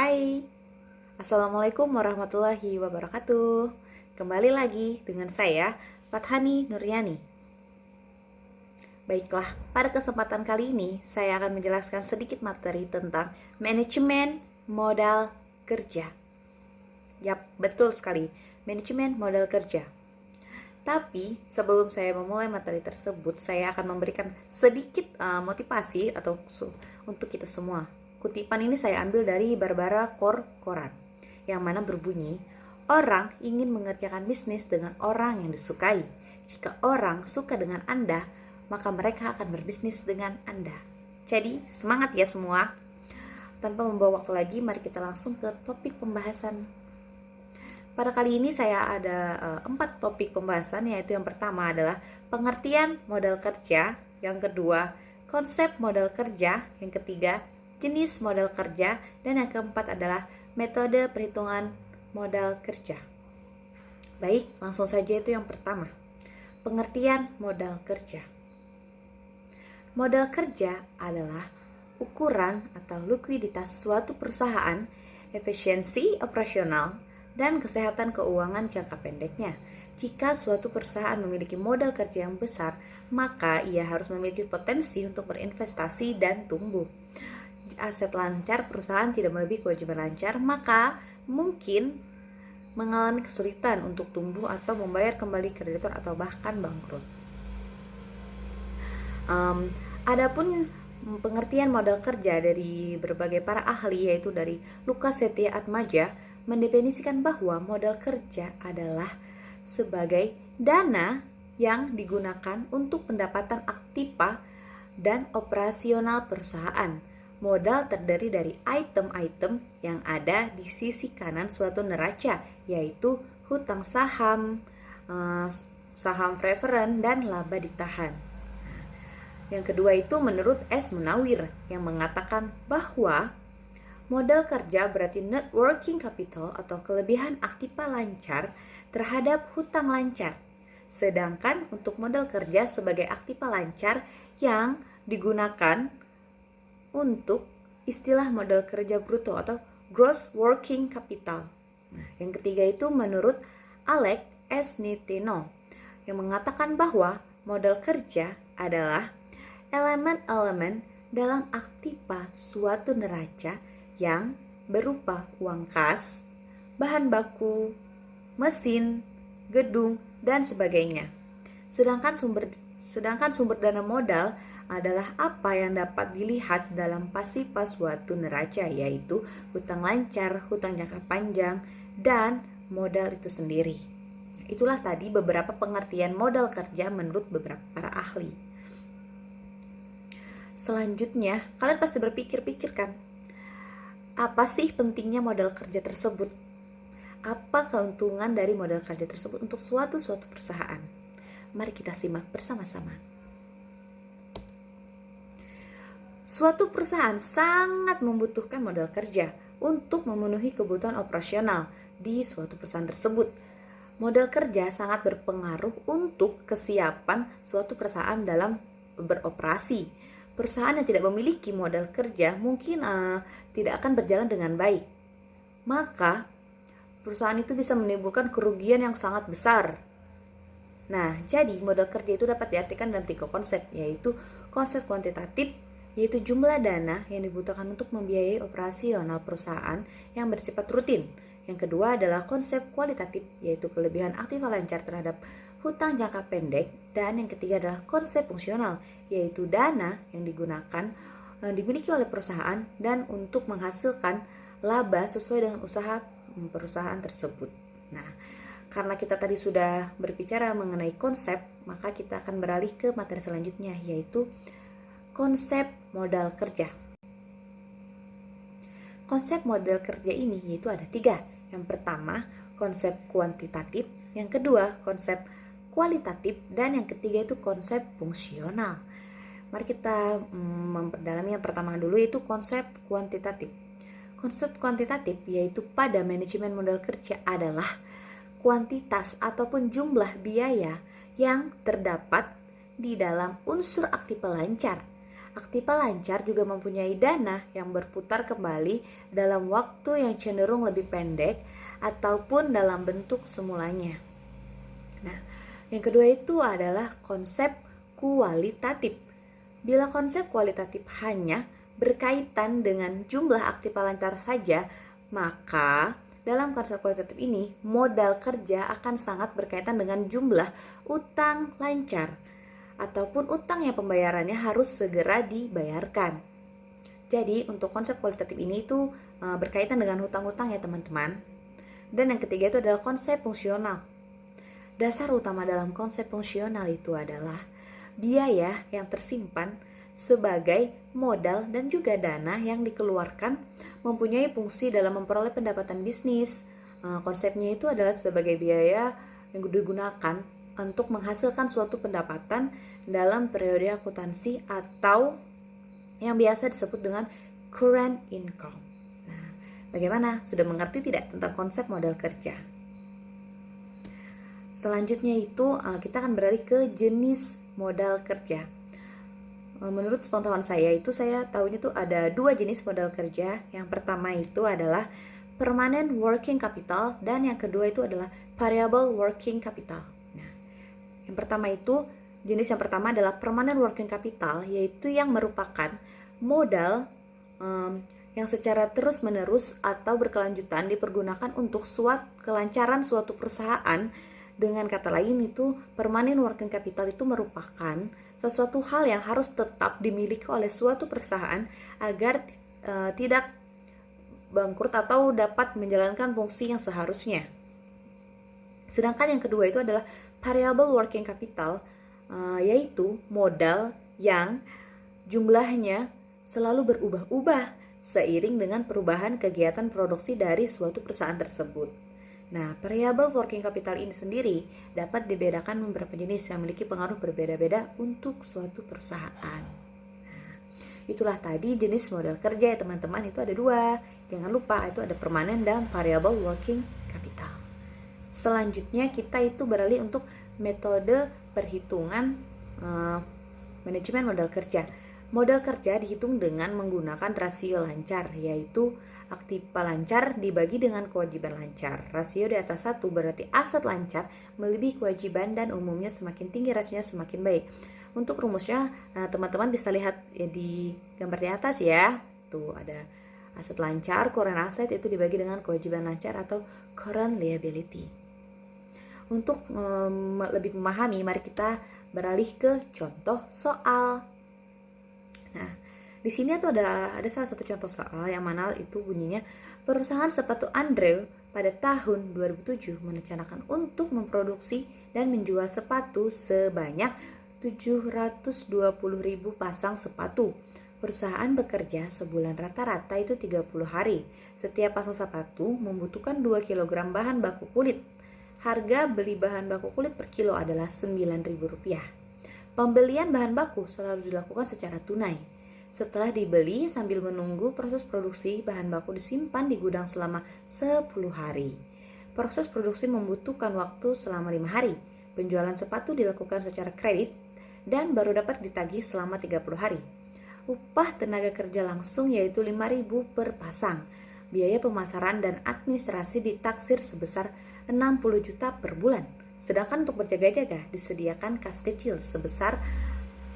Hai, Assalamualaikum warahmatullahi wabarakatuh. Kembali lagi dengan saya, Fathani Nuryani. Baiklah, pada kesempatan kali ini saya akan menjelaskan sedikit materi tentang manajemen modal kerja. Yap, betul sekali, manajemen modal kerja. Tapi sebelum saya memulai materi tersebut, saya akan memberikan sedikit motivasi untuk kita semua. Kutipan ini saya ambil dari Barbara Corcoran, yang mana berbunyi, orang ingin mengerjakan bisnis dengan orang yang disukai. Jika orang suka dengan Anda, maka mereka akan berbisnis dengan Anda. Jadi semangat ya semua. Tanpa membawa waktu lagi, mari kita langsung ke topik pembahasan. Pada kali ini saya ada 4 topik pembahasan, yaitu yang pertama adalah pengertian modal kerja, yang kedua konsep modal kerja, yang ketiga jenis modal kerja, dan yang keempat adalah metode perhitungan modal kerja. Baik, langsung saja itu yang pertama. Pengertian modal kerja. Modal kerja adalah ukuran atau likuiditas suatu perusahaan, efisiensi operasional, dan kesehatan keuangan jangka pendeknya. Jika suatu perusahaan memiliki modal kerja yang besar, maka ia harus memiliki potensi untuk berinvestasi dan tumbuh. Aset lancar, perusahaan tidak melebihi kewajiban lancar, maka mungkin mengalami kesulitan untuk tumbuh atau membayar kembali kreditor atau bahkan bangkrut. Adapun pengertian modal kerja dari berbagai para ahli, yaitu dari Lukas Setia Atmaja, mendefinisikan bahwa modal kerja adalah sebagai dana yang digunakan untuk pendapatan aktiva dan operasional perusahaan. Modal terdiri dari item-item yang ada di sisi kanan suatu neraca, yaitu hutang saham, saham preferen, dan laba ditahan. Yang kedua itu menurut S. Munawir, yang mengatakan bahwa modal kerja berarti net working capital atau kelebihan aktiva lancar terhadap hutang lancar. Sedangkan untuk modal kerja sebagai aktiva lancar yang digunakan untuk istilah modal kerja bruto atau gross working capital. Nah, yang ketiga itu menurut Alex S. Nitino, yang mengatakan bahwa modal kerja adalah elemen-elemen dalam aktiva suatu neraca yang berupa uang kas, bahan baku, mesin, gedung, dan sebagainya. Sedangkan sumber dana modal adalah apa yang dapat dilihat dalam pasifa suatu neraca, yaitu hutang lancar, hutang jangka panjang, dan modal itu sendiri. Itulah tadi beberapa pengertian modal kerja menurut beberapa para ahli. Selanjutnya, kalian pasti berpikir-pikir kan, apa sih pentingnya modal kerja tersebut? Apa keuntungan dari modal kerja tersebut untuk suatu perusahaan? Mari kita simak bersama-sama. Suatu perusahaan sangat membutuhkan modal kerja untuk memenuhi kebutuhan operasional di suatu perusahaan tersebut. Modal kerja sangat berpengaruh untuk kesiapan suatu perusahaan dalam beroperasi. Perusahaan yang tidak memiliki modal kerja mungkin tidak akan berjalan dengan baik. Maka perusahaan itu bisa menimbulkan kerugian yang sangat besar. Nah, jadi modal kerja itu dapat diartikan dalam 3 konsep, yaitu konsep kuantitatif, yaitu jumlah dana yang dibutuhkan untuk membiayai operasional perusahaan yang bersifat rutin. Yang kedua adalah konsep kualitatif, yaitu kelebihan aktiva lancar terhadap hutang jangka pendek. Dan yang ketiga adalah konsep fungsional, yaitu dana yang dimiliki oleh perusahaan dan untuk menghasilkan laba sesuai dengan usaha perusahaan tersebut. Nah, karena kita tadi sudah berbicara mengenai konsep, maka kita akan beralih ke materi selanjutnya, yaitu konsep modal kerja. Konsep modal kerja ini yaitu ada 3. Yang pertama, konsep kuantitatif. Yang kedua, konsep kualitatif. Dan yang ketiga itu konsep fungsional. Mari kita memperdalami yang pertama dulu, yaitu konsep kuantitatif. Konsep kuantitatif yaitu pada manajemen modal kerja adalah kuantitas ataupun jumlah biaya yang terdapat di dalam unsur aktiva lancar Aktiva lancar juga mempunyai dana yang berputar kembali dalam waktu yang cenderung lebih pendek ataupun dalam bentuk semulanya. Nah, yang kedua itu adalah konsep kualitatif. Bila konsep kualitatif hanya berkaitan dengan jumlah aktiva lancar saja, maka dalam konsep kualitatif ini modal kerja akan sangat berkaitan dengan jumlah utang lancar ataupun utang yang pembayarannya harus segera dibayarkan. Jadi untuk konsep kualitatif ini itu berkaitan dengan hutang-hutang ya teman-teman. Dan yang ketiga itu adalah konsep fungsional. Dasar utama dalam konsep fungsional itu adalah biaya yang tersimpan sebagai modal dan juga dana yang dikeluarkan mempunyai fungsi dalam memperoleh pendapatan bisnis. Konsepnya itu adalah sebagai biaya yang digunakan untuk menghasilkan suatu pendapatan dalam periode akuntansi atau yang biasa disebut dengan current income. Nah, bagaimana? Sudah mengerti tidak tentang konsep modal kerja? Selanjutnya itu kita akan beralih ke jenis modal kerja. Menurut pengetahuan saya tahunya tuh ada 2 jenis modal kerja. Yang pertama itu adalah permanent working capital dan yang kedua itu adalah variable working capital. Nah, jenis yang pertama adalah permanent working capital, yaitu yang merupakan modal yang secara terus-menerus atau berkelanjutan dipergunakan untuk kelancaran suatu perusahaan. Dengan kata lain itu permanent working capital itu merupakan sesuatu hal yang harus tetap dimiliki oleh suatu perusahaan agar tidak bangkrut atau dapat menjalankan fungsi yang seharusnya. Sedangkan yang kedua itu adalah variable working capital, yaitu modal yang jumlahnya selalu berubah-ubah seiring dengan perubahan kegiatan produksi dari suatu perusahaan tersebut. Nah, variable working capital ini sendiri dapat dibedakan beberapa jenis yang memiliki pengaruh berbeda-beda untuk suatu perusahaan. Nah, itulah tadi jenis modal kerja ya teman-teman, itu ada 2. Jangan lupa itu ada permanen dan variable working capital. Selanjutnya kita itu beralih untuk metode perhitungan manajemen modal kerja. Modal kerja dihitung dengan menggunakan rasio lancar, yaitu aktiva lancar dibagi dengan kewajiban lancar. Rasio di atas 1 berarti aset lancar melebihi kewajiban dan umumnya semakin tinggi rasionya semakin baik. Untuk rumusnya teman-teman bisa lihat ya di gambar di atas ya. Tuh ada aset lancar, current asset itu dibagi dengan kewajiban lancar atau current liability. Untuk lebih memahami, mari kita beralih ke contoh soal. Nah, di sini tuh ada salah satu contoh soal yang mana itu bunyinya, perusahaan sepatu Andre pada tahun 2007 merencanakan untuk memproduksi dan menjual sepatu sebanyak 720.000 pasang sepatu. Perusahaan bekerja sebulan rata-rata itu 30 hari. Setiap pasang sepatu membutuhkan 2 kg bahan baku kulit. Harga beli bahan baku kulit per kilo adalah Rp9.000. Pembelian bahan baku selalu dilakukan secara tunai. Setelah dibeli sambil menunggu proses produksi, bahan baku disimpan di gudang selama 10 hari. Proses produksi membutuhkan waktu selama 5 hari. Penjualan sepatu dilakukan secara kredit dan baru dapat ditagih selama 30 hari. Upah tenaga kerja langsung yaitu 5.000 per pasang. Biaya pemasaran dan administrasi ditaksir sebesar 60 juta per bulan. Sedangkan untuk berjaga-jaga disediakan kas kecil sebesar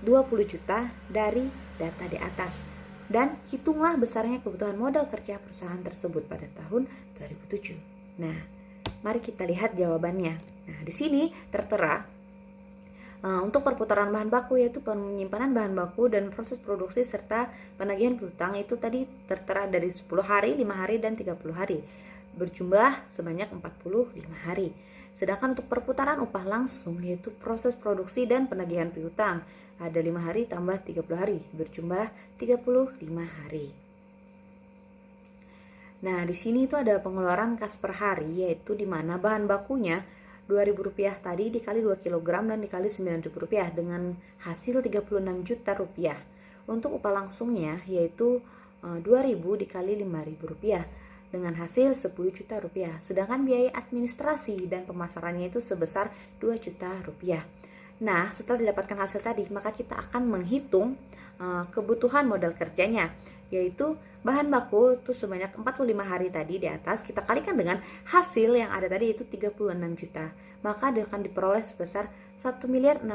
20 juta dari data di atas. Dan hitunglah besarnya kebutuhan modal kerja perusahaan tersebut pada tahun 2007. Nah, mari kita lihat jawabannya. Nah, di sini tertera untuk perputaran bahan baku yaitu penyimpanan bahan baku dan proses produksi serta penagihan piutang itu tadi tertera dari 10 hari, 5 hari, dan 30 hari. Berjumlah sebanyak 45 hari. Sedangkan untuk perputaran upah langsung yaitu proses produksi dan penagihan piutang ada 5 hari tambah 30 hari berjumlah 35 hari. Nah, di sini itu ada pengeluaran kas per hari yaitu di mana bahan bakunya Rp2.000 tadi dikali 2 kg dan dikali Rp9.000 dengan hasil Rp36 juta. Untuk upah langsungnya yaitu 2.000 dikali Rp5.000 dengan hasil Rp10 juta. Sedangkan biaya administrasi dan pemasarannya itu sebesar Rp2 juta. Nah, setelah didapatkan hasil tadi, maka kita akan menghitung kebutuhan modal kerjanya, yaitu bahan baku itu sebanyak 45 hari tadi di atas kita kalikan dengan hasil yang ada tadi yaitu 36 juta. Maka dia akan diperoleh sebesar 1.620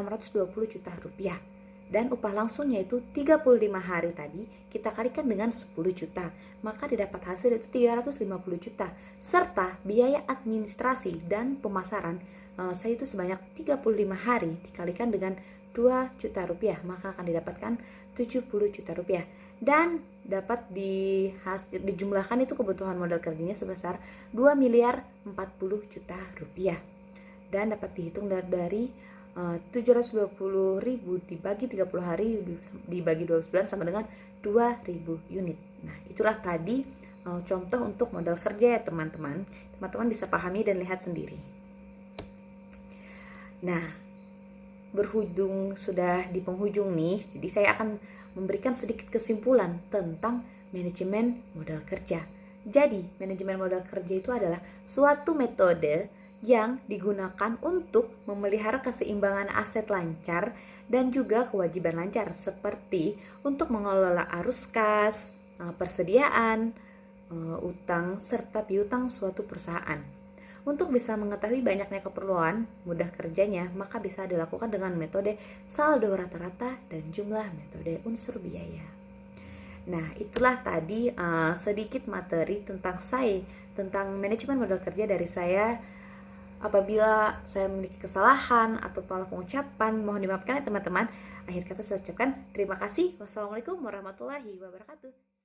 juta rupiah. Dan upah langsungnya itu 35 hari tadi kita kalikan dengan 10 juta. Maka didapat hasil itu 350 juta. Serta biaya administrasi dan pemasaran saya itu sebanyak 35 hari dikalikan dengan 2 juta rupiah, maka akan didapatkan 70 juta rupiah. Dan dapat dijumlahkan itu kebutuhan modal kerjanya sebesar 2 miliar 40 juta rupiah. Dan dapat dihitung dari 720.000 dibagi 30 hari dibagi 12 bulan sama dengan 2.000 unit. Nah, itulah tadi contoh untuk modal kerja ya teman-teman. Teman-teman bisa pahami dan lihat sendiri. Nah, sudah di penghujung nih, jadi saya akan memberikan sedikit kesimpulan tentang manajemen modal kerja. Jadi, manajemen modal kerja itu adalah suatu metode yang digunakan untuk memelihara keseimbangan aset lancar dan juga kewajiban lancar, seperti untuk mengelola arus kas, persediaan, utang, serta piutang suatu perusahaan. Untuk bisa mengetahui banyaknya keperluan mudah kerjanya, maka bisa dilakukan dengan metode saldo rata-rata dan jumlah metode unsur biaya. Nah, itulah tadi sedikit materi tentang manajemen modal kerja dari saya. Apabila saya memiliki kesalahan atau salah pengucapan, mohon dimaafkan ya teman-teman. Akhir kata saya ucapkan terima kasih. Wassalamualaikum warahmatullahi wabarakatuh.